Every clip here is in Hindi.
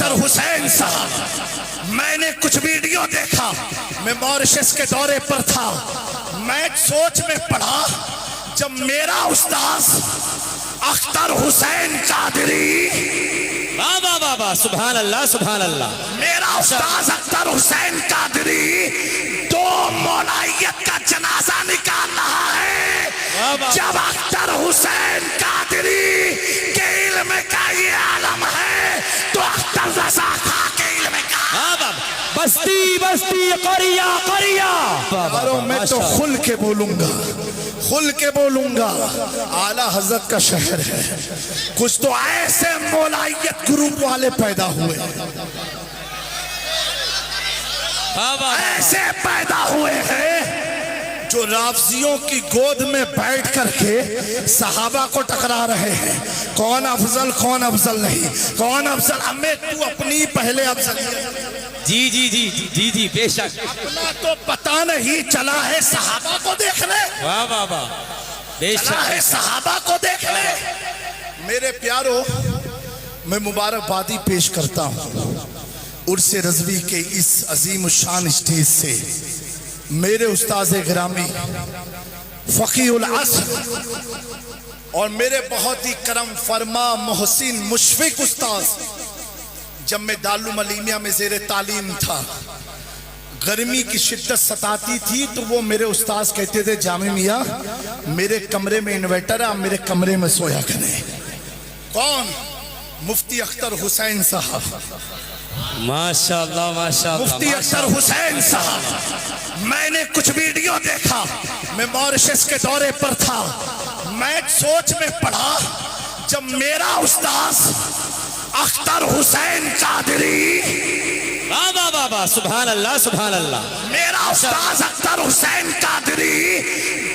अख्तर हुसैन साहब, मैंने कुछ वीडियो देखा, मैं मॉरिशस के दौरे पर था, मैं सोच में पड़ा जब मेरा उस्ताद अख्तर हुसैन कादरी, वाह वाह वाह वाह, सुभान अल्लाह सुभान अल्लाह, मेरा उस्ताद अख्तर हुसैन कादरी दो मौलाइयत का जनाजा निकाल रहा है। जब अख्तर हुसैन कादरी के इल्म का ये आलम है तो अख्तर रजा खां के इल्म का बस्ती बस्ती करिया करिया। मैं तो खुल के बोलूंगा, खुल के बोलूंगा, आला हजरत का शहर है। कुछ तो ऐसे मौलाइयत ग्रुप वाले पैदा हुए, ऐसे पैदा हुए हैं जो राफजियों की गोद में बैठ करके सहाबा को टकरा रहे हैं। कौन अफजल नहीं, कौन अफजल, हमें तू अपनी पहले अफजल। जी जी जी जी जी बेशक, अपना तो पता नहीं चला है सहाबा को देखने। वाह वाह वाह, बेशक है सहाबा को देखने। मेरे प्यारो, मैं मुबारकबादी पेश करता हूँ उर्स रज़वी के इस अजीम शान स्टेज से मेरे उस्ताद गिरामी फ़क़ीहुल असर और मेरे बहुत ही करम फरमा मोहसिन मुशफ़िक़ उस्ताद, जब मैं दारुल अलीमिया में ज़ेरे तालीम था, गर्मी की शिद्दत सताती थी तो वो मेरे उस्ताद कहते थे जामी मियाँ मेरे कमरे में इन्वर्टर है, आप मेरे कमरे में सोया करें। कौन? मुफ्ती अख्तर हुसैन साहब, माशाअल्लाह माशाअल्लाह, मुफ्ती अख्तर हुसैन साहब। मैंने कुछ वीडियो देखा, मैं मॉरिशस के दौरे पर था, मैं सोच में पड़ा जब मेरा उस्ताद अख्तर हुसैन कादरी, वाह वाह वाह वाह, सुभान अल्लाह सुभान अल्लाह, मेरा उस्ताद अख्तर हुसैन कादरी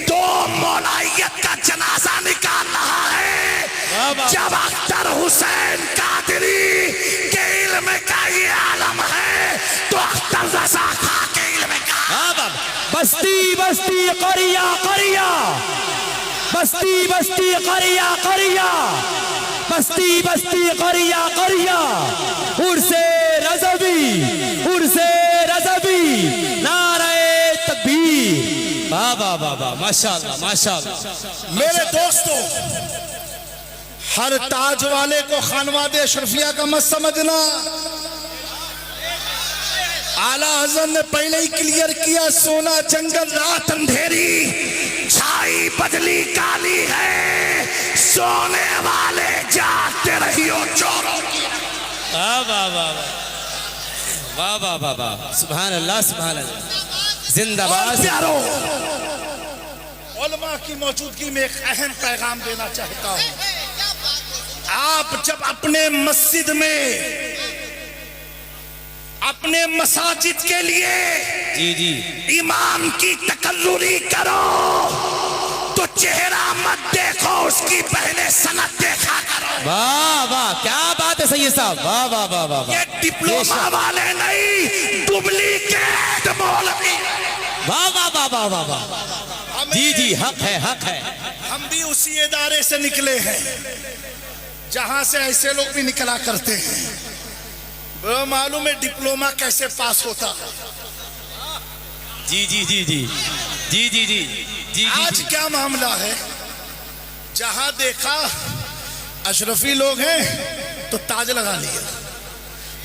दो मौलाइयत का जनाजा निकाल रहा है। जब अख्तर हुसैन कादरी के इल्म का ये आलम है तो अख्तर रजा खां के इल्म का। बस्ती बस्ती करिया करिया, बस्ती बस्ती करिया करिया, बस्ती बस्ती करिया करिया, उर्से रज़वी उर्से रज़वी, नारे तकबीर। वाह वाह वाह वाह, माशाअल्लाह माशाअल्लाह। मेरे दोस्तों, हर ताज वाले को खानवादे अशरफिया का मत समझना। आला हज़रत ने पहले ही क्लियर किया, सोना जंगल रात अंधेरी, छाई बदली काली है, सोने वाले जागते रहियो चोरों की। वाह वाह वाह वाह वाह वाह वाह, सुभान अल्लाह सुभान अल्लाह, जिंदाबाद। प्यारो, उलमा की मौजूदगी में एक अहम पैगाम देना चाहता हूँ। आप जब अपने मस्जिद में, अपने मसाजिद के लिए जी जी इमाम की तकर्रुरी करो तो चेहरा मत देखो, उसकी पहले सनद देखा करो। वाह वाह, क्या बात है सैयद साहब, वाह वाह वाह वाह, ये डिप्लोमा वाले नहीं, डुप्लीकेट मौलवी। वाह वाह वाह वाह वाह वाह, जी जी, हक है हक है। हम भी उसी इदारे से निकले हैं जहां से ऐसे लोग भी निकला करते हैं। वो मालूम है डिप्लोमा कैसे पास होता है। जी जी जी जी जी जी जी जी। आज क्या मामला है, जहां देखा अशरफी लोग हैं तो ताज लगा लिया,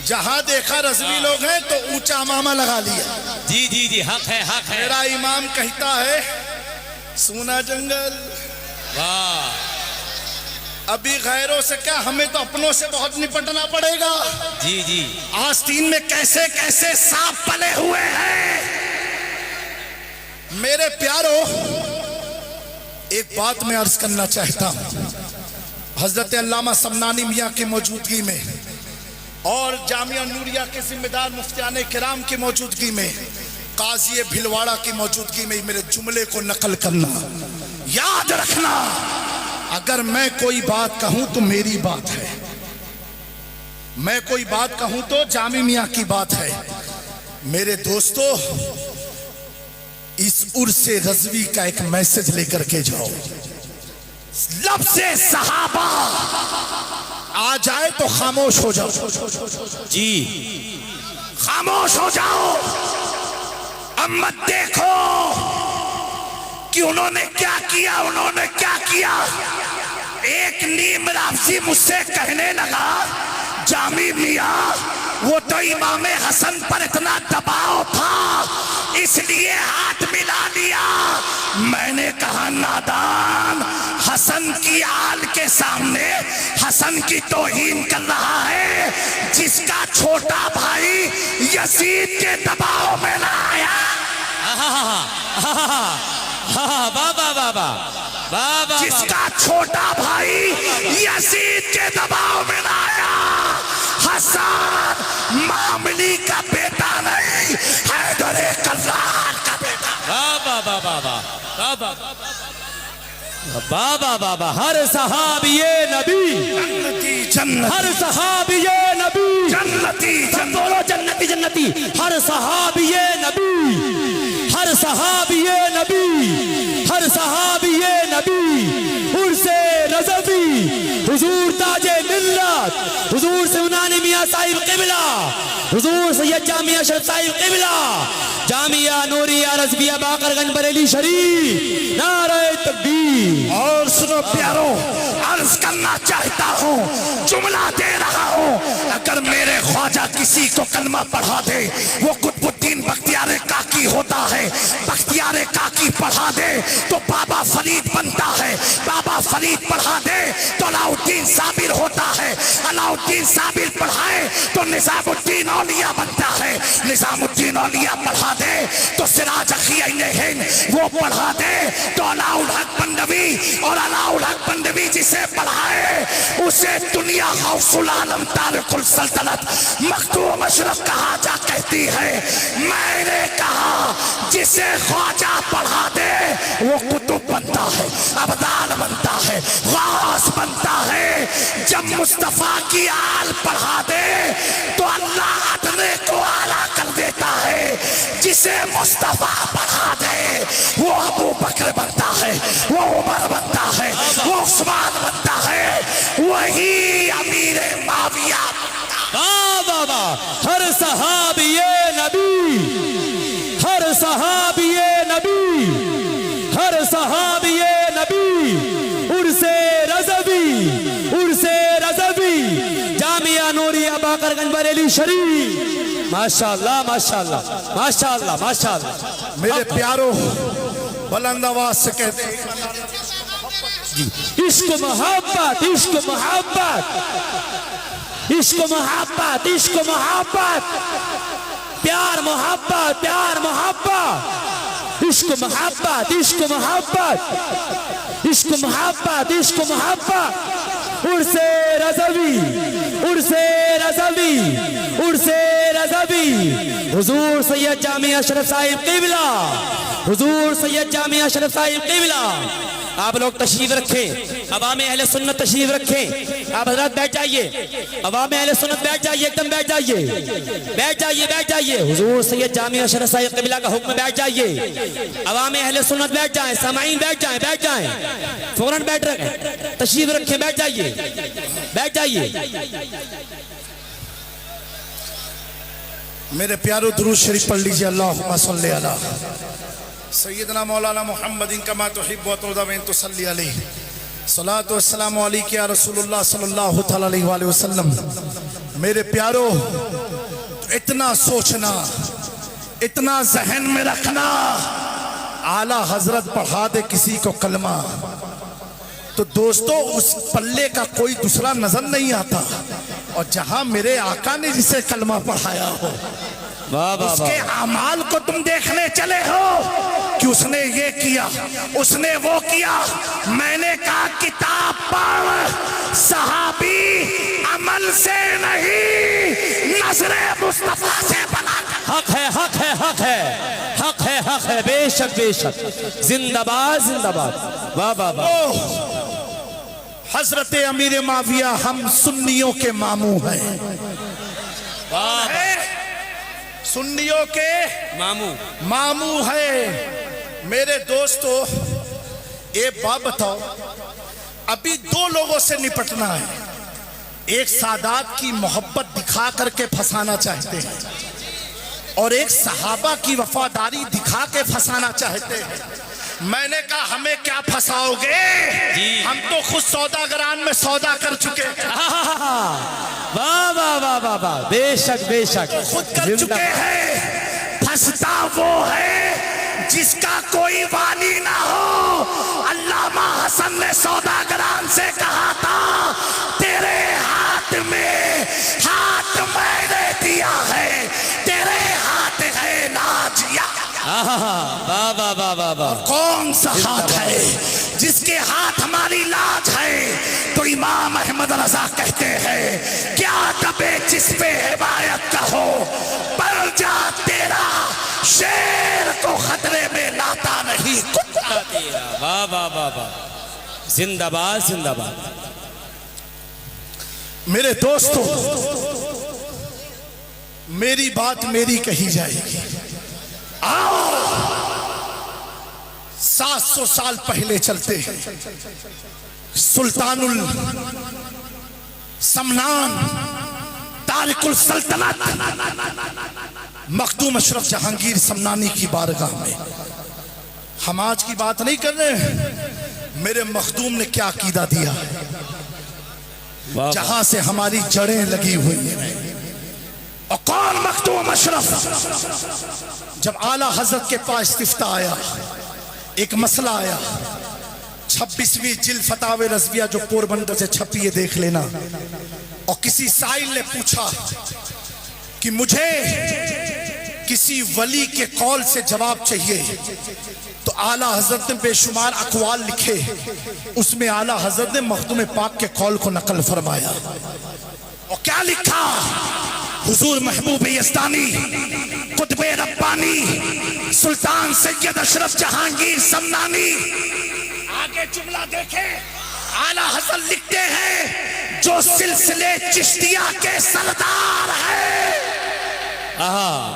जहां देखा रज़वी लोग हैं तो ऊंचा मामा लगा लिया। जी जी जी, हक है हक है। मेरा इमाम कहता है सोना जंगल। वाह, अभी गैरों से क्या, हमें तो अपनों से बहुत निपटना पड़ेगा। जी जी, आस्तीन में कैसे कैसे सांप पले हुए हैं। मेरे प्यारो, एक बात मैं अर्ज करना चाहता हूँ। हजरत अल्लामा समनानी मियाँ की मौजूदगी में और जामिया नूरिया के जिम्मेदार मुफ्तियाने किराम की मौजूदगी में, काजी भिलवाड़ा की मौजूदगी में मेरे जुमले को नकल करना। याद रखना, अगर मैं कोई बात कहूं तो मेरी बात है, मैं कोई बात कहूं तो जामी मियाँ की बात है। मेरे दोस्तों, इस उर्से रज़वी का एक मैसेज लेकर के जाओ। लफ्ज़े सहाबा आ जाए तो खामोश हो जाओ। जी खामोश हो जाओ। अब मत देखो कि उन्होंने क्या किया, उन्होंने क्या किया। एक नीम राफजी मुझसे कहने लगा, जामी मियां वो तो इमाम हसन पर इतना दबाव था इसलिए हाथ मिला लिया। मैंने कहा नादान, हसन की आल के सामने हसन की तौहीन कर रहा है जिसका छोटा भाई यजीद के दबाव में ना आया। बाबा बाबा बाबा, जिसका छोटा भाई यजीद के दबाव में ना आया। हसन मामली का बेटा नहीं, हैदर कर्रार का बेटा। बाबा बाबा बाबा बाबा बाबा, हर सहाबिये नबी जन्नती जन्नत, हर सहाबिये नबी जन्नती सब बोलो जन्नती जन्नती। हर सहाबिये नबी, हर सहाबिये नबी, हर सहाबिये नबी। उर्से रज़वी हुजूर ताजे मिल्लत, हुजूर सैयद मियां साहिब क़िबला, हुजूर सैयद जामिया शरीफ साहिब क़िबला, जामिया नूरिया रज़विया बाकरगंज बरेली शरीफ, नारे तकबीर। और सुनो प्यारों, अर्ज करना चाहता हूँ, जुमला दे रहा हूँ, अगर मेरे ख्वाजा किसी को कलमा पढ़ा दे, वो कुतुबुद्दीन बख्तियार काकी होता है। बख्तियार काकी पढ़ा दे तो बाबा फरीद बनता है। बाबा फरीद पढ़ा दे तो अलाउद्दीन साबिर होता है। अलाउद्दीन साबिर पढ़ाए तो निजामुद्दीन औलिया बनता है। निजामुद्दीन औलिया पढ़ा दे तो सिराज अखियैन हिंद वो पढ़ा दे तो अलाउल हक बंदवी, और अलाउल हक बंदवी जिसे पढ़ाए उसे दुनिया गौसुल आलम तारिकुल सल्तनत मखदूम अशरफ कहा जा कहती है। मैंने कहा जिसे ख्वाजा पढ़ा दे वो कुतुब बनता है, अबदाल बनता है, गास बनता है। जब मुस्तफा की आल पढ़ा दे तो अल्लाह अदने को आला कर देता है। जिसे मुस्तफा पढ़ा दे वो अबू बकर बनता है, वो उमर बनता है, वो उस्मान बनता है, वही अमीर माविया। बाबा हर सहाबिये नबी, हर सहाबिये नबी, हर सहाबिये नबी। उर्से रज़वी, उर्से रज़वी, जामिया नूरिया बाकरगंज बरेली शरीफ। माशाअल्लाह माशाअल्लाह माशाअल्लाह माशाअल्लाह। मेरे प्यारों, बुलंद आवाज से कहते हैं, इश्क मोहब्बत, इश्क मोहब्बत, इश्क मोहब्बत, इश्क मोहब्बत, प्यार मोहब्बत, प्यार मोहब्बत, इश्क मोहब्बत, इश्क मोहब्बत, इश्क मोहब्बत, इश्क मोहब्बत। उर्से रज़वी, उर्से रज़वी, उर्से रज़वी। हुजूर सैयद जामिया अशरफ साहिब क़िबला, हुजूर सैयद जामिया अशरफ साहिब क़िबला। आप लोग तशरीफ रखें, अवाम अहले सुन्नत तशरीफ रखें। आप हजरत बैठ जाइए, अवाम अहले सुन्नत बैठ जाइए, एकदम बैठ जाइए, बैठ जाइए, बैठ जाइए। हुजूर सैयद जामिया अशरफ साहिब क़िबला का हुक्म, बैठ जाइए। अवाम अहले सुन्नत बैठ जाएं, सामाईन बैठ जाएं, बैठ जाएं, फौरन बैठ रखें, तशरीफ रखें, बैठ जाइए, बैठ जाइए। मेरे प्यारों दुरूद शरीफ पढ़ लीजिए। अल्लाहुम्मा सल्ली अला सय्यदना मौलाना मुहम्मदिन कमा तुहिब्बु व तुरदा व तुसल्ली अलैहि सलातु वस्सलामु अलैका या रसूलुल्लाह सल्लल्लाहु तआला अलैहि वसल्लम। मेरे प्यारों, इतना सोचना, इतना जहन में रखना, आला हजरत पढ़ा दे किसी को कलमा तो दोस्तों उस पल्ले का कोई दूसरा नजर नहीं आता। और जहां मेरे आका ने जिसे कलमा पढ़ाया हो उसके अमाल को तुम देखने चले हो कि उसने ये किया, उसने वो किया। मैंने कहा किताब पढ़, सहाबी अमल से नहीं नजरे मुस्तफा से बना। हक है, हक है, हक है, हक है, हक है, बेशक बेशक। जिंदाबाद जिंदाबाद। वाह वाह वाह। हजरत अमीर माविया हम सुन्नियों के मामू हैं। सुन्नियों के मामू, मामू है। मेरे दोस्तों, एक बात बताओ, अभी दो लोगों से निपटना है। एक सादात की मोहब्बत दिखा करके फंसाना चाहते हैं और एक सहाबा की वफादारी दिखा के फंसाना चाहते हैं। मैंने कहा हमें क्या फंसाओगे, हम तो खुद सौदागरान में सौदा कर चुके हैं। वाह वाह वाह वाह वाह, बेशक बेशक खुद कर चुके हैं। फंसता वो है जिसका कोई वाली ना हो। अल्लामा हसन ने सौदागरान से कहा था, तेरे हाथ में हाथ मैंने दिया है, तेरे हाथ है नाजिया। वाह वाह वाह वाह वाह। कौन सा हाथ है जिसके हाथ हमारी लाज है? तो इमाम अहमद रजा कहते हैं, क्या दबे जिस पे हिमायत का हो, पर जा तेरा शेर को खतरे में लाता नहीं कुत्ता तेरा। वाह वाह वाह वाह, जिंदाबाद जिंदाबाद। मेरे दोस्तों, मेरी बात मेरी कही जाएगी। आओ 700 साल पहले चलते हैं। सुल्तानुल समनान तारिकुल सल्तनत मखदूम अशरफ जहांगीर समनानी की बारगाह में। हम आज की बात नहीं कर रहे हैं, मेरे मखदूम ने क्या अकीदा दिया, जहां से हमारी जड़ें लगी हुई हैं। और कौन मखदूम अशरफ? जब आला हजरत के पास इस्तिफ्ता आया, एक मसला आया। 26वीं जिल्द फतावे रज़विया जो पोरबंदर से छपी है, देख लेना। और किसी साइल ने पूछा कि मुझे किसी वली के कौल से जवाब चाहिए। तो आला हजरत ने बेशुमार अक़वाल लिखे, उसमें आला हजरत ने मखदूम पाक के कौल को नकल फरमाया। और क्या लिखा? हुजूर महबूब यज़दानी कुतुबे रब्बानी सुल्तान सैयद अशरफ जहांगीर समनानी। आगे जुमला देखे, आला हज़रत लिखते हैं, जो सिलसिले चिश्तिया के सरदार है।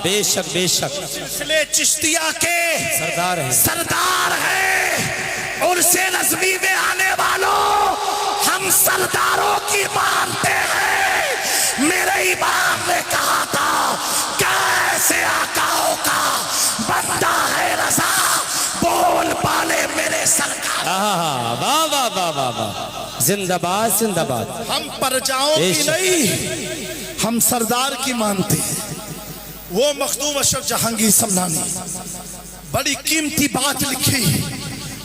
बेशक बेशक, सिलसिले चिश्तिया के सरदार है। उर्से रज़वी में आने वालों, हम सरदारों की मानते हैं। मेरे इमाम ने कहा था, कैसे आकाओं का बंदा है रज़ा, बोल पाले मेरे सरकार। वाह वाह वाह वाह वाह, जिंदाबाद जिंदाबाद। हम प्रजाओं की नहीं, हम सरदार की मानते हैं। वो मखदूम अशरफ जहांगीर समनानी बड़ी कीमती बात लिखी,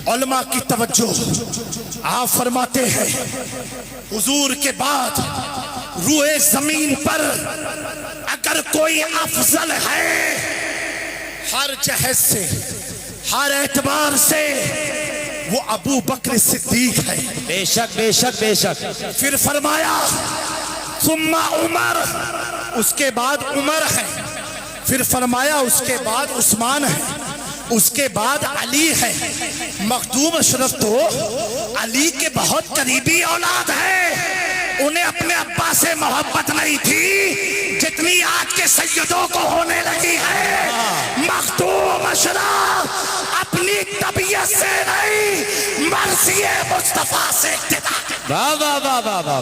उलमा की तवज्जो। आप फरमाते हैं, हुजूर के बाद रूए जमीन पर अगर कोई अफजल है, हर जहज से, हर एतबार से, वो अबू बकर सिद्दीक है। बेशक बेशक बेशक। फिर फरमाया, सुम्मा उमर, उसके बाद उमर है। फिर फरमाया, उसके बाद उस्मान है, उसके बाद अली है। मखदूम अशरफ तो अली के बहुत करीबी औलाद है। उन्हें अपने अब्बा से मोहब्बत नहीं थी जितनी आज के सैयदों को होने लगी है। मखदूम अशरफ अपनी तबीयत से नहीं, मर्ज़िए मुस्तफा से इक्तिदा। वाह वाह वाह वाह वाह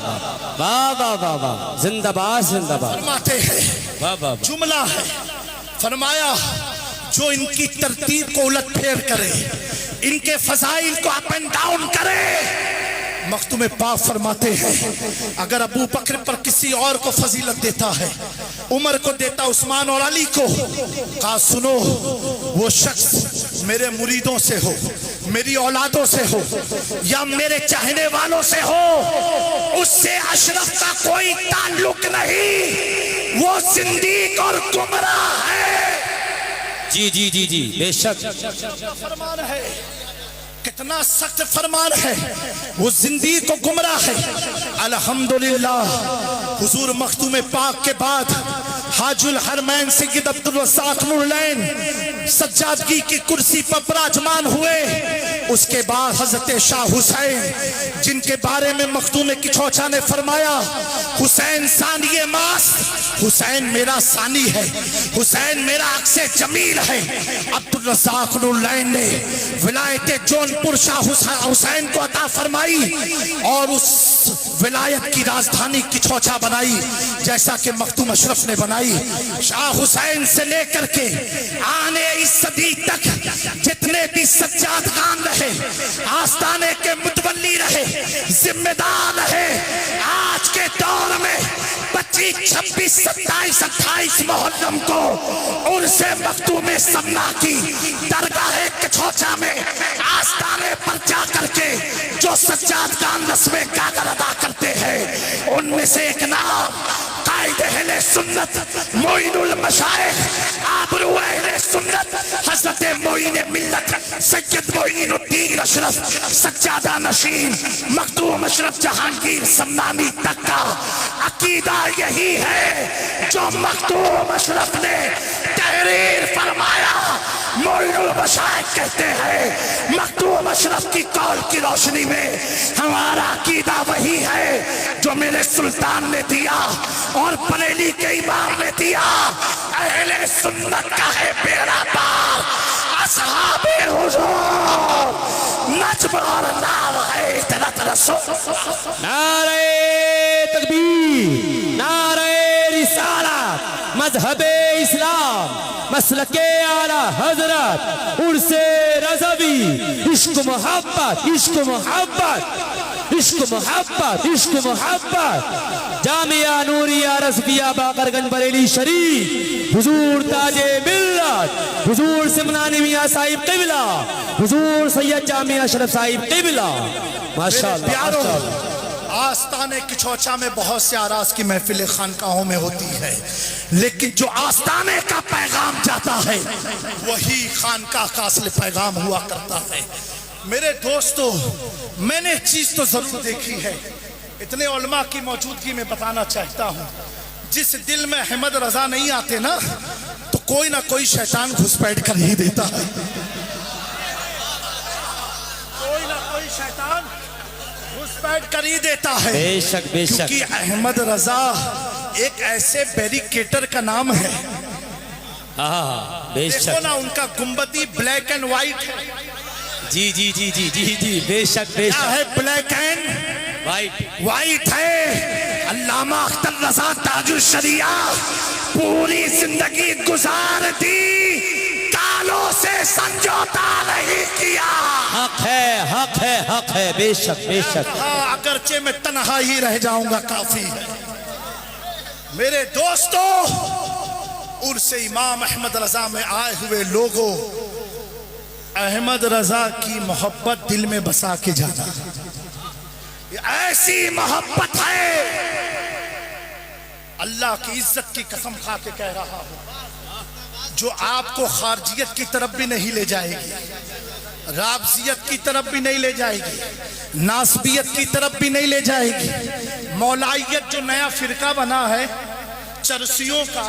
वाह वाह वाह वाह, जिंदाबाद जिंदाबाद। फरमाते हैं, वाह वाह, जुमला है, फरमाया, जो इनकी तरतीब को उलट फेर करे, इनके फजाइल को अप एंड डाउन करे। मखदूम पाक फरमाते हैं, अगर अबू बकर पर किसी और को फजीलत देता है, उमर को देता, उस्मान और अली को, कहा सुनो, वो शख्स मेरे मुरीदों से हो, मेरी औलादों से हो, या मेरे चाहने वालों से हो, उससे अशरफ का कोई ताल्लुक नहीं, वो जिंदीक और गुमराह है। जी जी जी जी, बेशक। फरमान है, कितना सख्त फरमान है, वो जिंदगी को गुमराह है। अल्हम्दुलिल्लाह, हुजूर मखदूम पाक के बाद हाजुल हरमैन सैयद अब्दुल रज़्ज़ाक़ नूरलैन सज्जादगी की कुर्सी पर विराजमान हुए। उसके बाद हजरत शाह हुसैन, जिनके बारे में मखदूम किचौचा ने फरमाया, हुसैन सानिए मास, हुसैन मेरा सानी है, हुसैन मेरा अक्से जमील है। अब्दुल रज़्ज़ाक़ नूरलैन ने विलायत जौनपुर शाह हुसैन को अता फरमाई और उस विलायत की राजधानी किछौछा बनाई जैसा कि मखदूम अशरफ ने बनाई। शाह हुसैन से लेकर के आने इस सदी तक जितने भी सज्जाद खान रहे, आस्ताने के मुतवल्ली रहे, जिम्मेदार रहे, आज के दौर में 25, 26, 27, 28 मुहर्रम को उनसे मखदूम समना की दरगाह किछौछा में आस्ताने पर जा करके जो सज्जाद खान रस्में कागर अदा करते हैं, उनमें से एक नाम कायदे अहले सुन्नत मोइनुल मशाइख आबरू अहले सुन्नत हजरत मोइन मिल्लत सैयद मोइनुद्दीन अशरफ सज्जादा नशीन मखदूम अशरफ जहांगीर समनानी तक का अकीदा यही है जो मखदूम अशरफ ने तहरीर फरमाया। मोइनुल मशाइख कहते हैं मखदूम अशरफ की कौल की रोशनी में हमारा अकीदा वही है जो मेरे सुल्तान ने दिया और बरेली के इमाम ने दिया। अहले सुन्नत का है बेड़ा पार, असहाबे हुजूर नज्म और नाम है इतरत रसूल। नारे तकबीर, नारे रिसालत, मजहबे इस्लाम, मसलके आला हजरत, उर्से रज़वी, इश्क मोहब्बत, इश्क मोहब्बत, इश्क मोहब्बत, इश्क मोहब्बत। जामिया नूरिया रज़विया बाकरगंज बरेली शरीफ, हुजूर ताजे मिल्लत, हुजूर सिमनानी मियां साहिब क़िबला, हुजूर सैयद जामिया अशरफ साहिब क़िबला। माशाअल्लाह, प्यारों, माशाअल्लाह। आस्ताने किछौछा में बहुत से आराज की महफिल खानकाहों में होती है, लेकिन जो आस्ताने का पैगाम जाता है वही खानकाह का असली पैगाम हुआ करता है। मेरे दोस्तों, मैंने एक चीज तो जरूर देखी है, इतने उलमा की मौजूदगी में बताना चाहता हूँ, जिस दिल में अहमद रजा नहीं आते ना तो कोई ना कोई शैतान घुसपैठ कर ही देता है, कोई ना कोई शैतान घुसपैठ कर ही देता है। बेशक बेशक, क्योंकि अहमद रजा एक ऐसे बैरिकेटर का नाम है। बेशक, देखो ना उनका गुंबदी ब्लैक एंड व्हाइट है। जी जी जी जी जी जी, बेशक बेशक, क्या है? ब्लैक एंड व्हाइट है। अल्लामा अख्तर रजा ताजुल शरिया पूरी जिंदगी गुजार दी, कालों से समझौता नहीं किया। हक है, हक है, हक है, बेशक बेशक। हाँ, अगरचे में तन्हा ही रह जाऊंगा काफी है। मेरे दोस्तों, उर्से इमाम अहमद रजा में आए हुए लोगों, अहमद रजा की मोहब्बत दिल में बसा के जाना, ये ऐसी मोहब्बत है, अल्लाह की इज्जत की कसम खा के कह रहा हूं, जो आपको खारजियत की तरफ भी नहीं ले जाएगी, राबजियत की तरफ भी नहीं ले जाएगी, नासबियत की तरफ भी नहीं ले जाएगी। मौलाइयत जो नया फिरका बना है चरसियों का,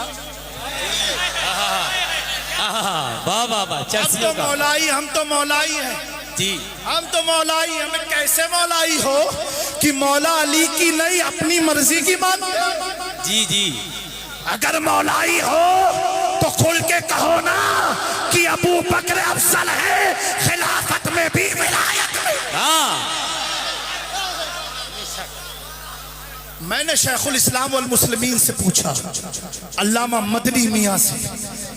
वाह वाह वाह, हम तो मौलाई, हम तो मौलाई हैं जी, हम तो मौलाई। हमें कैसे मौलाई हो कि मौला अली की नहीं अपनी मर्जी की बात। जी जी, अगर मौलाई हो तो खुल के कहो ना कि अबू बकर अफजल है, खिलाफत में भी विलायत में। मैंने शेखुल इस्लाम वल मुस्लिमीन से पूछा, अल्लामा मदनी मियां से,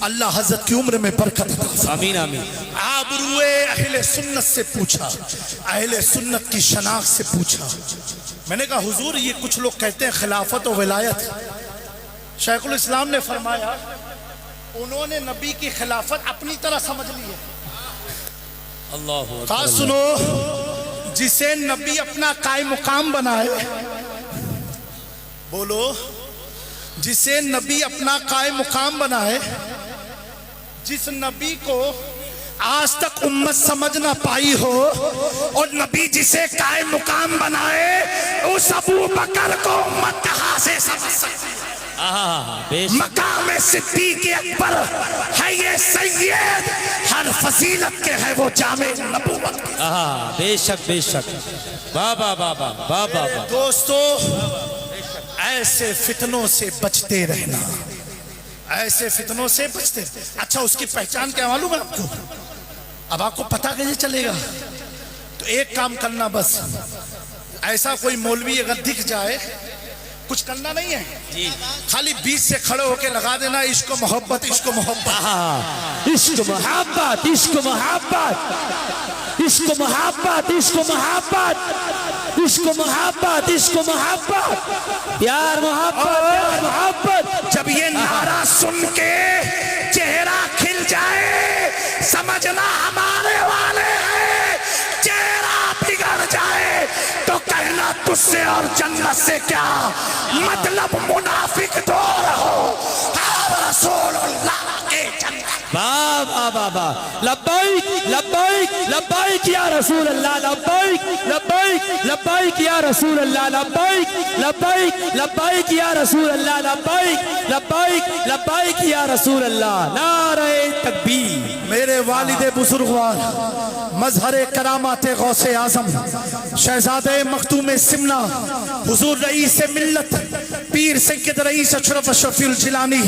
अल्लाह हजरत की उम्र में बरकत अता। आमीन आमीन। आबरूए अहले सुन्नत से पूछा, अहले सुन्नत की शनाख्त से पूछा। मैंने कहा हुजूर, ये कुछ लोग कहते हैं खिलाफत और विलायत। शेखुल इस्लाम ने फरमाया, उन्होंने नबी की खिलाफत अपनी तरह समझ ली है। अल्लाह सुनो, जिसे नबी अपना कायम मुकाम बनाए, बोलो, जिसे नबी अपना कायम मुकाम बनाए, जिस नबी को आज तक उम्मत समझ ना पाई हो, और नबी जिसे कायम मुकाम बनाए, उस अबू बकर को उम्मत कहां से समझ सकती है? मकाम सिद्दीक़ अकबर है ये सैयद, हर फजीलत के है वो जामे नबूवत। बेशक बेशक, वाह वाह वाह वाह वाह। दोस्तों, ऐसे फितनों से बचते रहना, ऐसे फितनों से बचते। अच्छा, उसकी पहचान क्या मालूम है आपको? अब आपको पता कैसे चलेगा? तो एक काम करना, बस ऐसा कोई मौलवी अगर दिख जाए, कुछ करना नहीं है जी, खाली बीच से खड़े होके लगा देना इश्क मोहब्बत, इश्क मोहब्बत, इश्क मोहब्बत, इश्क मोहब्बत, इश्क मोहब्बत, इश्क मोहब्बत, इश्क मोहब्बत, इश्क मोहब्बत, प्यार मोहब्बत, प्यार मोहब्बत। जब ये नारा सुन के चेहरा खिल जाए, समझना हमारे वाले हैं। चेहरा बिगड़ जाए तो कहना तुझसे और जन्नत से क्या मतलब, मुनाफिक दो रहो रसूलुल्लाह के जन्नत। वाह वाह वाह वाह, लब्बैक लब्बैक लब्बैक या रसूल अल्लाह, लब्बैक लब्बैक लब्बैक या रसूल अल्लाह, लब्बैक लब्बैक लब्बैक या रसूल अल्लाह, लब्बैक लब्बैक लब्बैक या रसूल अल्लाह। नारे तकबीर। मेरे वालिद बुजुर्गवार मजहर करामाते गौसे आजम शहजादे मखदूम सिमना हुजूर रईस मिल्लत पीर सैयद रईस अशरफ शफीउल जिलानी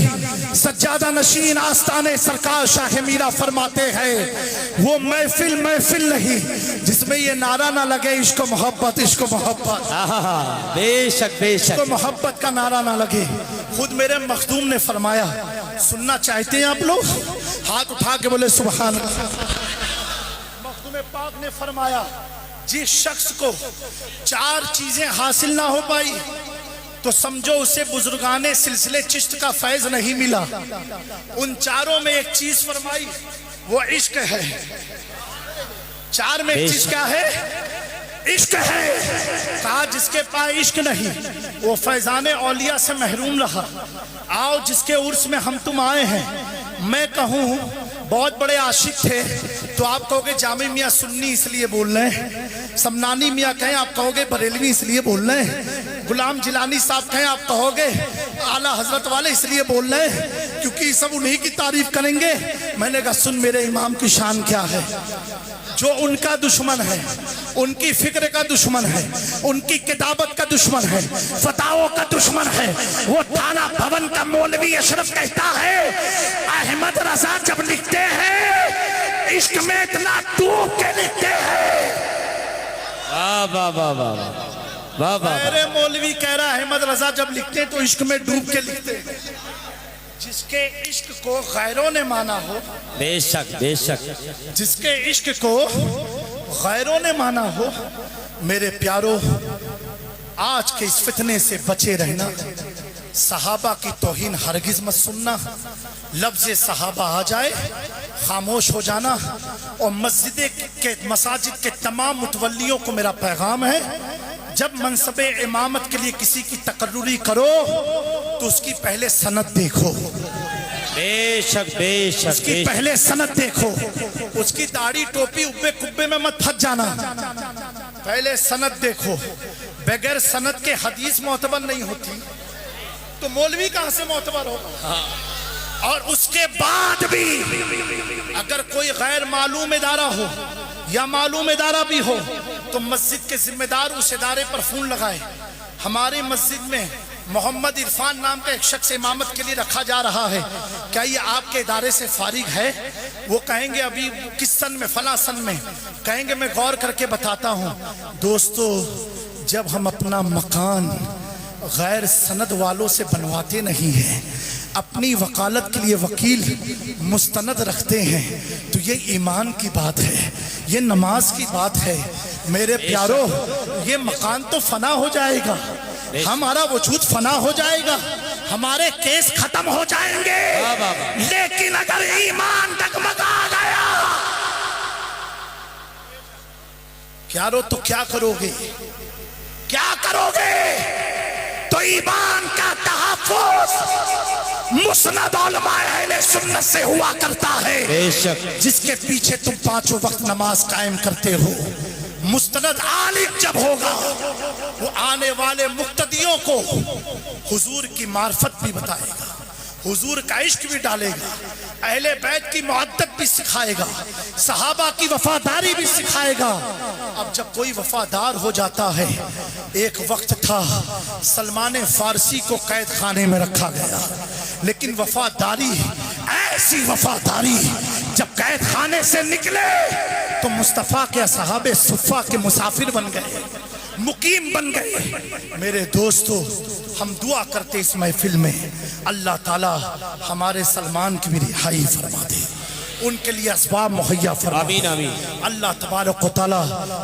सज्जादा नशीन आस्ताने सरकार शाह मीरा फरमाते हैं, वो महफिल महफिल नहीं जिसमें ये नारा ना लगे इश्क मोहब्बत, इश्क मोहब्बत। बेशक बेशक, इश्क मोहब्बत का नारा ना लगे। खुद मेरे मखदूम ने फरमाया, सुनना चाहते हैं आप लोग? हाथ उठा के बोले सुभान अल्लाह। मखदूम पाक ने फरमाया, जिस शख्स को 4 चीजें हासिल ना हो पाई तो समझो उसे बुजुर्गाने सिलसिले चिश्त का फैज नहीं मिला। उन 4 में एक चीज फरमाई, वो इश्क है। 4 में एक चीज क्या है? इश्क है। कहा जिसके पास इश्क नहीं वो फैजाने औलिया से महरूम रहा। आओ जिसके उर्स में हम तुम आए हैं, मैं कहूँ बहुत बड़े आशिक थे तो आप कहोगे जामी मियाँ सुन्नी इसलिए बोल रहे हैं, समनानी मियाँ कहें आप कहोगे बरेलवी इसलिए बोल रहे हैं, गुलाम जिलानी साहब कहें आप कहोगे आला हजरत वाले इसलिए बोल रहे हैं क्योंकि सब उन्हीं की तारीफ करेंगे। मैंने कहा सुन मेरे इमाम की शान क्या है। जो उनका दुश्मन है, उनकी फिक्र का दुश्मन है, उनकी किताबत का दुश्मन है, फताओं का दुश्मन है, वो थाना भवन का मौलवी अशरफ कहता है अहमद रजा जब लिखते हैं इश्क में इतना डूब के लिखते हैं। वाह वाह वाह वाह वाह वाह। मेरे मौलवी कह रहा है अहमद रजा जब लिखते हैं तो इश्क में डूब के लिखते हैं। जिसके इश्क को गैरों ने माना हो, बेशक बेशक, जिसके इश्क को गैरों ने माना हो, मेरे प्यारों आज के इस फितने से बचे रहना। सहाबा की तौहीन हरगिज मत सुनना। लफ्ज़ सहाबा आ जाए खामोश हो जाना। और मसाजिद के तमाम मुतवल्लियों को मेरा पैगाम है, जब मनसबे इमामत के लिए किसी की तकर्रुरी करो तो उसकी पहले सनद देखो। बेशक बेशक, उसकी पहले सनद देखो। उसकी दाढ़ी टोपी उब्बे कुब्बे में मत फंस जाना, पहले सनद देखो। बगैर सनद के हदीस मोतबर नहीं होती तो मौलवी कहां से मोतबर होगा। और उसके बाद भी अगर कोई गैर मालूम इदारा हो या मालूम इदारा भी हो तो मस्जिद के जिम्मेदार उस इदारे पर फोन लगाए। हमारी मस्जिद में मोहम्मद इरफान नाम का एक शख्स इमामत के लिए रखा जा रहा है, क्या ये आपके इदारे से फारिग है? वो कहेंगे अभी किस सन में, फला सन में। कहेंगे मैं गौर करके बताता हूँ। दोस्तों जब हम अपना मकान गैर सनद वालों से बनवाते नहीं हैं, अपनी वकालत के लिए वकील मुस्तनद रखते हैं, तो ये ईमान की बात है, ये नमाज की बात है। मेरे प्यारों ये मकान तो फना हो जाएगा, हमारा वजूद फना हो जाएगा, हमारे केस खत्म हो जाएंगे, लेकिन अगर ईमान डगमगा गया प्यारों तो क्या करोगे? क्या करोगे? तो ईमान का तहफ़्फ़ुज़ मुस्नद उलमाए अहले सुन्नत से हुआ करता है। बेशक, जिसके पीछे तुम 5 वक्त नमाज कायम करते हो। मुस्तनद आलिम जब होगा वो आने वाले मुक्तदियों को हुजूर की मार्फत भी बताएगा, हुजूर का इश्क भी डालेगा, अहले बैत की मुअद्दत भी सिखाएगा, सहाबा की वफादारी भी सिखाएगा। अब जब कोई वफादार हो जाता है, एक वक्त था सलमान फारसी को कैद खाने में रखा गया, लेकिन वफादारी, ऐसी वफादारी, जब कैद खाने से निकले तो मुस्तफ़ा के असहाबे सुफ़ा के मुसाफिर बन गए। मुकीम बन गए। मेरे दोस्तों, हम दुआ करते इस महफिल में अल्लाह ताला हमारे सलमान की भी रिहाई फरमा दे, उनके लिए असबाब मुहैया फरमा। आमीन आमीन। अल्लाह तबारक व तआला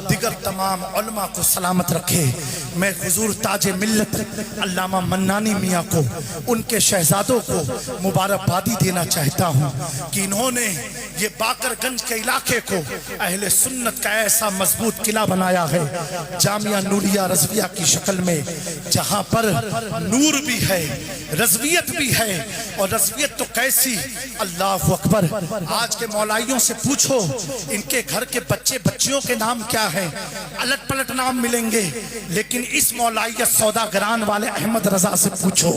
दिगर तमाम उलमा को सलामत रखे। मैं हुजूर ताजे मिल्लत अल्लामा मन्नानी मियाँ को, उनके शहजादों को मुबारकबादी देना चाहता हूँ कि इन्होंने ये बाकरगंज के इलाके को अहले सुन्नत का ऐसा मजबूत किला बनाया है, जामिया नूरिया रज़विया की शक्ल में, जहाँ पर नूर भी है, रज़वियत भी है। और रज़वियत तो कैसी, अल्लाह अकबर। आज के मौलाइयों से पूछो इनके घर के बच्चे बच्चियों के नाम क्या है, अलट पलट नाम मिलेंगे। लेकिन इस मौलाइयत सौदागरान वाले अहमद रजा से पूछो,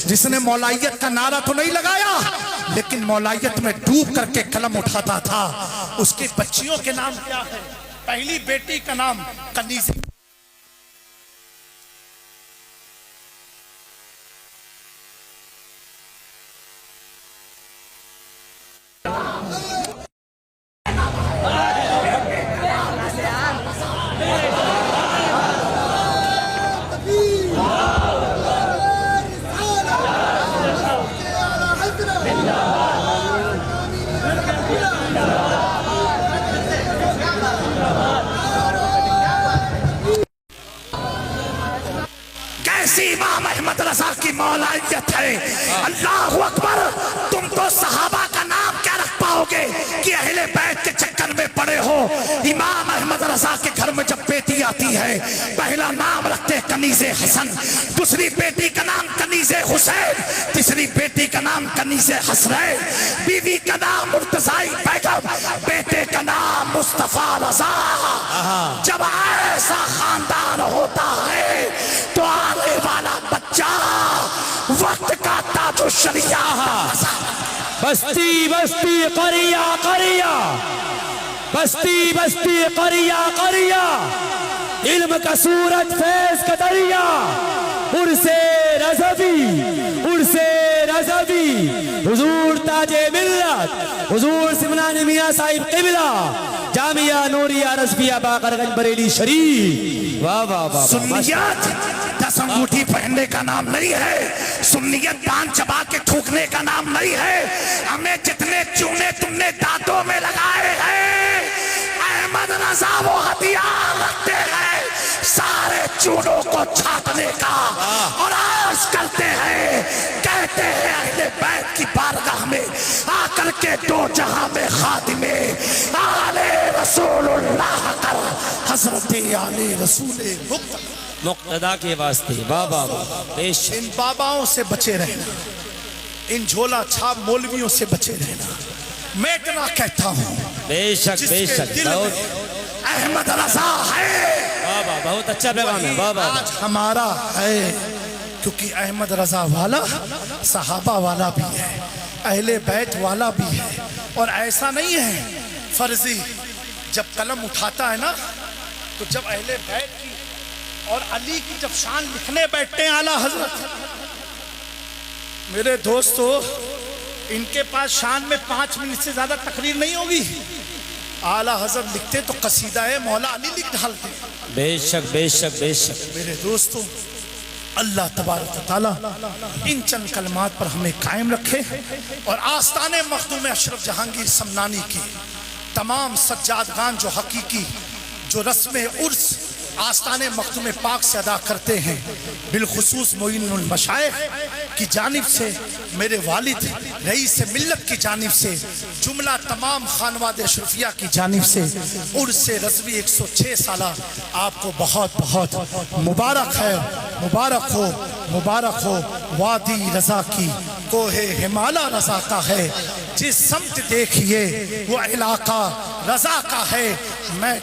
जिसने मौलाइयत का नारा तो नहीं लगाया लेकिन मौलाइयत में डूब करके कलम उठाता था, उसकी बच्चियों के नाम क्या है। पहली बेटी का नाम कनीज़ा। इमाम अहमद रजा की मौलाइयत है। अल्लाह अकबर। तुम तो सहाबा का नाम क्या रख पाओगे कि अहले बैत के चक्कर में पड़े हो। इमाम अहमद रजा के घर में जब बेटी आती है, पहला नाम रखते कनीज़े हसन, दूसरी बेटी का नाम कनीज़े हुसैन, तीसरी बेटी का नाम कनीज़े हसनैन, बीवी का नाम मुर्तज़ाई बेगम, बेटे का नाम मुस्तफा रजा। जब ऐसा खानदान होता है तो आने वाला बच्चा वक्त का ताजो शरिया। बस्ती बस्ती करिया करिया, बस्ती बस्ती करिया करिया, इल्म का सूरज फैज का दरिया, उर्से रज़वी, उर्से रज़वी, हुजूर ताजे मिल्लत हुजूर सिमनानी मियां साहिब क़िबला, जामिया नूरिया रज़विया बाकरगंज बरेली शरीफ। वाह वाह वाह। सुन्नियत दस अंगूठी पहनने का नाम नहीं है, सुन्नियत पान चबा के थूकने का नाम नहीं है। हमें जितने चूने तुमने दांतों में लगाए हैं, अहमद रजा वो हथियार रखते हैं सारे चूनों को छाटने का। और आज करते हैं, कहते हैं अहले बैत की बारगाह में आकर के दो जहां में खातिमे आले रसूलुल्लाह कर, हजरत आले रसूल मुक्तदा के वास्ते। वाह वाह वाह। इन बाबाओं से बचे रहना, इन झोला छाप मौलवियों से बचे रहना। मैं इतना कहता हूँ, बेशक बेशक, बहुत अहमद रजा है। वाह वाह, बहुत अच्छा पैगाम है। वाह वाह। आज हमारा है क्योंकि अहमद रजा वाला सहाबा वाला भी है, अहले बैत वाला भी है। और ऐसा नहीं है फर्जी, जब कलम उठाता है ना, तो जब अहले बैत की और अली की जब शान लिखने बैठते हैं आला हजरत, मेरे दोस्तों इनके पास शान में 5 मिनट से ज्यादा तकरीर नहीं होगी। आला हजरत लिखते तो कसीदा है मौला अली लिख डालते। बेशक बेशक बेशक। मेरे दोस्तों, अल्लाह तबारक तआला इन चंद कलमात पर हमें कायम रखे और आस्ताने मखदूम अशरफ जहांगीर समनानी की तमाम सज्जादगान जो हकीकी जो रस्म उर्स आस्ताने मखदूम पाक से अदा करते हैं, बिलखुसूस मोइनुल मशाइख की जानिब से, मेरे वालिद रईस मिल्लत की जानिब से, जुमला तमाम खानवाद अशरफिया की जानिब से उर्से रज़वी 106 साला आपको बहुत बहुत मुबारक है। मुबारक हो, मुबारक हो। वादी रजा की कोहे हिमाला रजा का है, जिस समत देखिए वो इलाका रजा का है। मैं